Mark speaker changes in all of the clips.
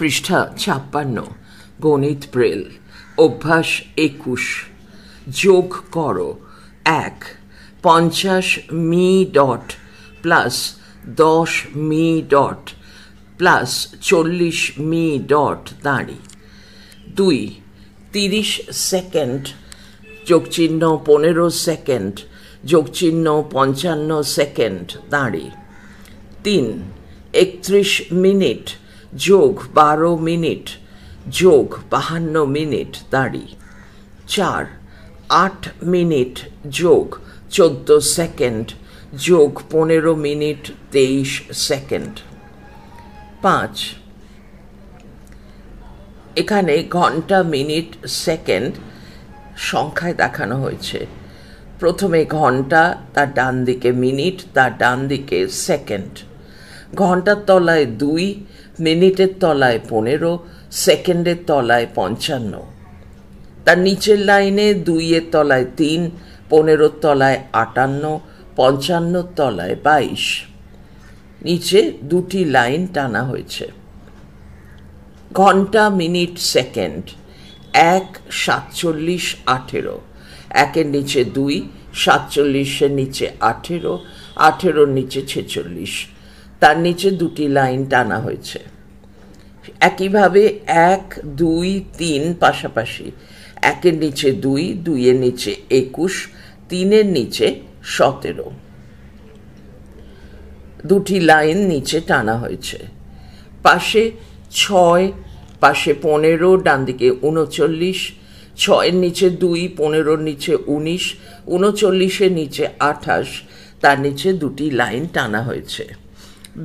Speaker 1: পৃষ্ঠা 56 গণিত ব্রেল অভ্যাস 21 যোগ করো 1 50 me dot plus 10 me dot plus 40 me dot দাঁড়ি 2 30 সেকেন্ড যোগচিহ্ন 15 সেকেন্ড যোগচিহ্ন 55 সেকেন্ড দাঁড়ি 3 31 মিনিট যোগ 12 মিনিট যোগ 52 মিনিট দাঁড়ি 4 8 মিনিট যোগ 14 সেকেন্ড যোগ 15 মিনিট 23 সেকেন্ড 5 এখানে ঘন্টা মিনিট সেকেন্ড সংখ্যায় দেখানো হয়েছে। প্রথমে ঘন্টা, তার ডান দিকে মিনিট, তার ডান দিকে সেকেন্ড। ঘন্টার তলায় 2, মিনিটের তলায় 15, সেকেন্ডের তলায় 55। তার নিচের লাইনে 2 এর তলায় 3, 15 তলায় 58, 55 তলায় 22। নিচে দুটি লাইন টানা হয়েছে। ঘন্টা মিনিট সেকেন্ড 1 47 18, 1-এর নিচে 2, 47-এর নিচে 18, 18-র নিচে 46। তার নিচে দুটি লাইন টানা হয়েছে। একইভাবে 1 2 3 পাশাপাশি, 1-এর নিচে 2, 2-এর নিচে 21, 3-এর নিচে 17। দুটি লাইন নিচে টানা হয়েছে। পাশে 6, পাশে 15, ডান দিকে 39, 6-এর নিচে 2, 15-র নিচে 19, 39-এর নিচে 28, তার নিচে দুটি লাইন টানা হয়েছে।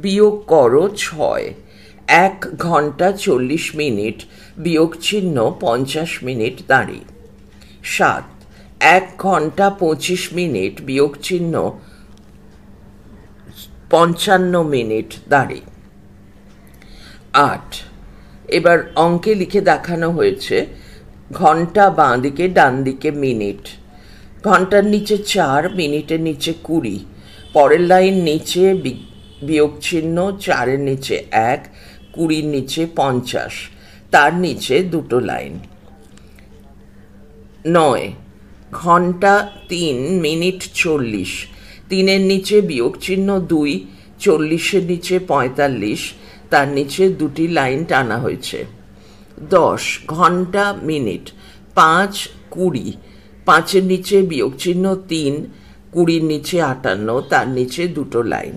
Speaker 1: বিয়োগ করো 6 1 ঘন্টা 40 মিনিট বিয়োগ চিহ্ন 50 মিনিট দাঁড়ি 7 1 ঘন্টা 25 মিনিট বিয়োগ চিহ্ন 55 মিনিট দাঁড়ি 8 এবার অঙ্কে লিখে দেখানো হয়েছে ঘন্টা বাঁ দিকে, ডান দিকে মিনিট। ঘন্টার নিচে 4, মিনিটের নিচে 20, পরের লাইন নিচে বিয়োগ চিহ্ন 4-এর নিচে 1, 20-র নিচে 50, তার নিচে দুটো লাইন। 9 ঘন্টা 3, মিনিট 40, 3-এর নিচে বিয়োগ চিহ্ন 2, 40-এর নিচে 45, তার নিচে দুটি লাইন টানা হয়েছে। 10 ঘন্টা মিনিট 5 20, 5-এর নিচে বিয়োগ চিহ্ন 3, 20-র নিচে 58, তার নিচে দুটো লাইন।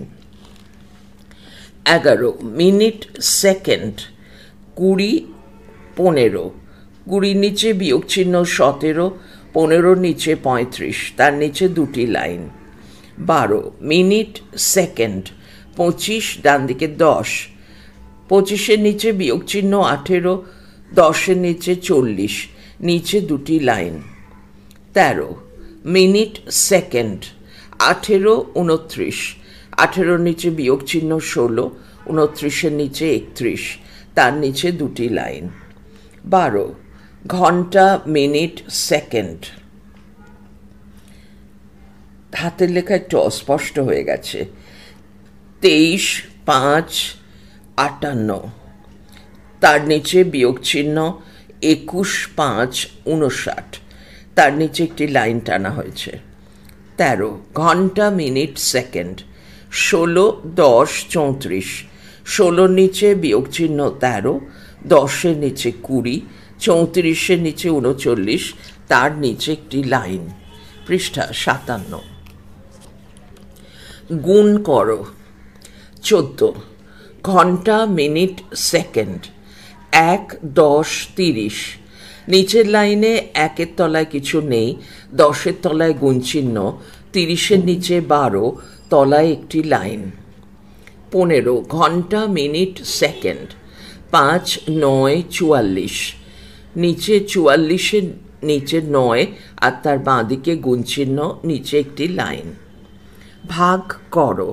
Speaker 1: 11 মিনিট সেকেন্ড 20 15, 20-র নিচে বিয়োগ চিহ্ন 17, 15-র নিচে 35, তার নিচে দুটি লাইন। 12 মিনিট সেকেন্ড 25, ডান দিকে 10, 25-এর নিচে বিয়োগ চিহ্ন 18, 10-এর নিচে 40, নিচে দুটি লাইন। 13 মিনিট সেকেন্ড 18 29, 18-র নিচে বিয়োগ চিহ্ন 16, 29-এর নিচে 31, তার নিচে দুটি লাইন। 12 ঘন্টা মিনিট সেকেন্ড, হাতের লেখা একটু অস্পষ্ট হয়ে গেছে। 23 5 58, তার নিচে বিয়োগ চিহ্ন 21 5 59, তার নিচে একটি লাইন টানা হয়েছে। 13 ঘন্টা মিনিট সেকেন্ড 16 10 34, 16-র নিচে বিয়োগ চিহ্ন 13, 10-এর নিচে 20, 34-এর নিচে 39, তার নিচে একটি লাইন। পৃষ্ঠা 57 গুণ করো 14 ঘন্টা মিনিট সেকেন্ড 1 10 30, নিচের লাইনে 1-এর তলায় কিছু নেই, 10-এর তলায় গুণ চিহ্ন, 30-এর নিচে 12, তলায় একটি লাইন। 15 ঘন্টা মিনিট সেকেন্ড 5 9 44, নিচে 44-এর নিচে 9 আর তার বাঁ দিকে গুণ চিহ্ন, নিচে একটি লাইন। ভাগ করো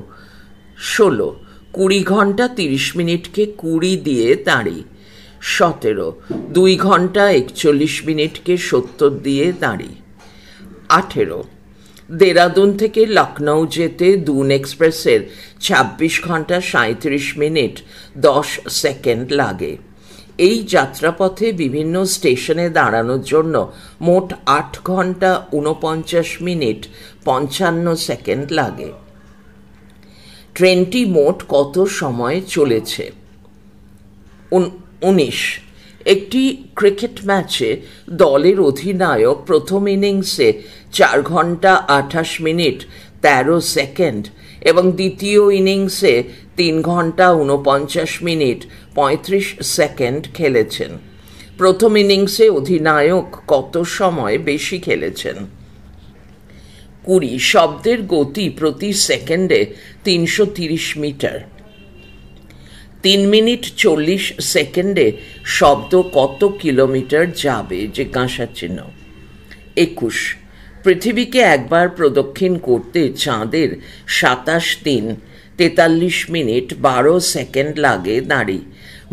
Speaker 1: 16 20 ঘন্টা 30 মিনিটকে 20 দিয়ে দাঁড়ি 17 2 ঘন্টা 41 মিনিটকে 70 দিয়ে দাঁড়ি 18 দেরাদুন থেকে লখনৌ যেতে দুন এক্সপ্রেসের 26 ঘন্টা 37 মিনিট 10 সেকেন্ড লাগে। এই যাত্রাপথে বিভিন্ন স্টেশনে দাঁড়ানোর জন্য মোট 8 ঘন্টা 49 মিনিট 55 সেকেন্ড লাগে। ট্রেনটি মোট কত সময় চলেছে? 19। একটি ক্রিকেট ম্যাচে দলের অধিনায়ক প্রথম ইনিংসে 4 ঘন্টা 28 মিনিট 13 সেকেন্ড এবং দ্বিতীয় ইনিংসে 3 ঘন্টা 49 মিনিট 35 সেকেন্ড খেলেছেন। প্রথম ইনিংসে অধিনায়ক কত সময় বেশি খেলেছেন? 20। শব্দের গতি প্রতি সেকেন্ডে 330 মিটার। 3 মিনিট 40 সেকেন্ডে শব্দ কত কিলোমিটার যাবে? জিজ্ঞাসার চিহ্ন। 21। পৃথিবীকে একবার প্রদক্ষিণ করতে চাঁদের 27 দিন 43 মিনিট 12 সেকেন্ড লাগে দাঁড়ি।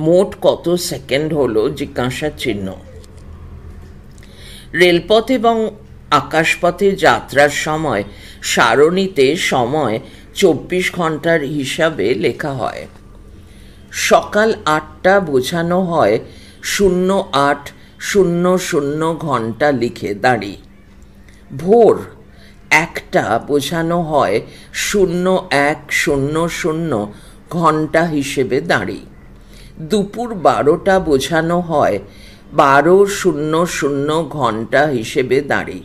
Speaker 1: মোট কত সেকেন্ড হলো? জিজ্ঞাসার চিহ্ন। রেলপথ এবং আকাশপথে যাত্রার সময় সারণীতে সময় 24 ঘন্টার হিসাবে লেখা হয়। সকাল 8টা বোঝানো হয় 08:00 ঘন্টা লিখে দাঁড়ি। ভোর 1টা বোঝানো হয় 01:00 ঘন্টা হিসেবে দাঁড়ি। দুপুর 12টা বোঝানো হয় 12:00 ঘন্টা হিসেবে দাঁড়ি।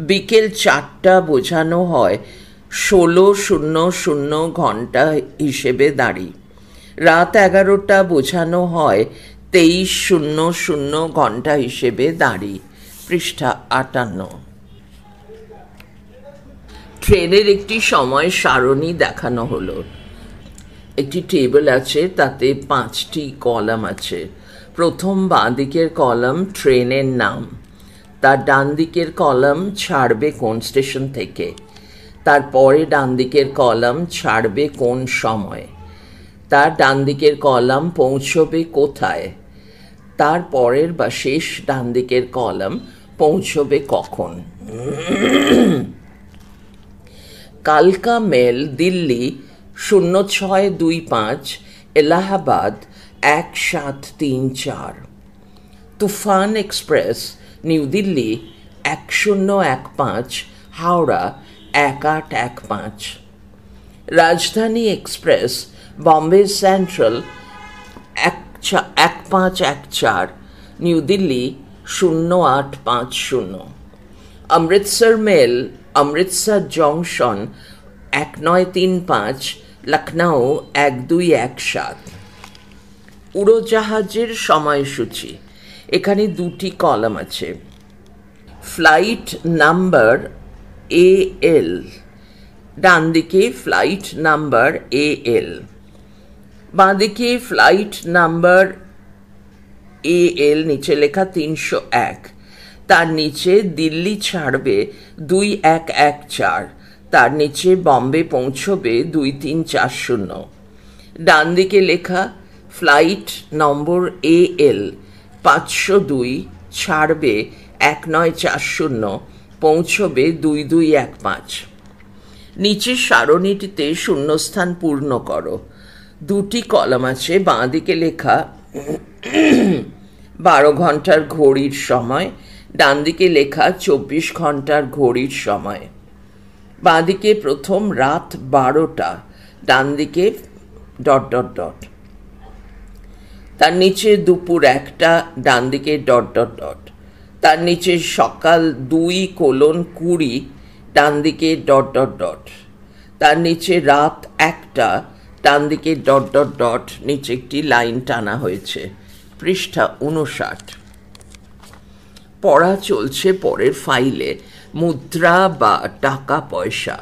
Speaker 1: বিকেল 4টা বোঝানো হয় 16:00 ঘন্টা হিসেবে দাঁড়ি। রাত 11টা বোঝানো হয় 23:00 ঘন্টা হিসেবে দাঁড়ি। পৃষ্ঠা 58। ট্রেনের একটি সময় সারণী দেখানো হলো। একটি টেবিল আছে, তাতে 5টি কলাম আছে। প্রথম বাঁ দিকের কলাম ট্রেনের নাম, তার ডান দিকের কলাম ছাড়বে কোন স্টেশন থেকে, তারপরে ডান দিকের কলাম ছাড়বে কোন সময়, তার ডান দিকের কলাম পৌঁছবে কোথায়, তার পরের বা শেষ ডান দিকের কলাম পৌঁছবে কখন। কালকা Mail Delhi 0625, Allahabad 1734। Toofan Express New Delhi 1015, Howrah 1815। Rajdhani Express Bombay Central 1514, New Delhi 0850। Amritsar Mail Amritsar Junction 1935, Lucknow 1217। উড়োজাহাজের সময়সূচি, এখানে 2টি কলাম আছে। ফ্লাইট নাম্বার AL, ডান দিকে ফ্লাইট নাম্বার AL, বাঁ দিকে ফ্লাইট নাম্বার AL, নিচে লেখা 301। তার নিচে দিল্লি ছাড়বে 2114, তার নিচে বম্বে পৌঁছবে 2340। ডান দিকে লেখা ফ্লাইট নম্বর AL 502, ছাড়বে 1940, পৌঁছবে 2215। নিচের সারণীটিতে শূন্যস্থান পূর্ণ করো। 2টি কলাম আছে। বাঁ দিকে লেখা 12 ঘন্টার ঘড়ির সময়, ডান দিকে লেখা 24 ঘন্টার ঘড়ির সময়। বাঁ দিকে প্রথম রাত 12টা, ডান দিকে ... তার নিচে দুপুর 1টা, ডান দিকে ... তার নিচে সকাল 2:20, ডান দিকে ... তার নিচে রাত 1টা, ডান দিকে ... নিচে একটি লাইন টানা হয়েছে। পৃষ্ঠা 59। পড়া চলছে পরের ফাইলে মুদ্রা বা টাকা পয়সা।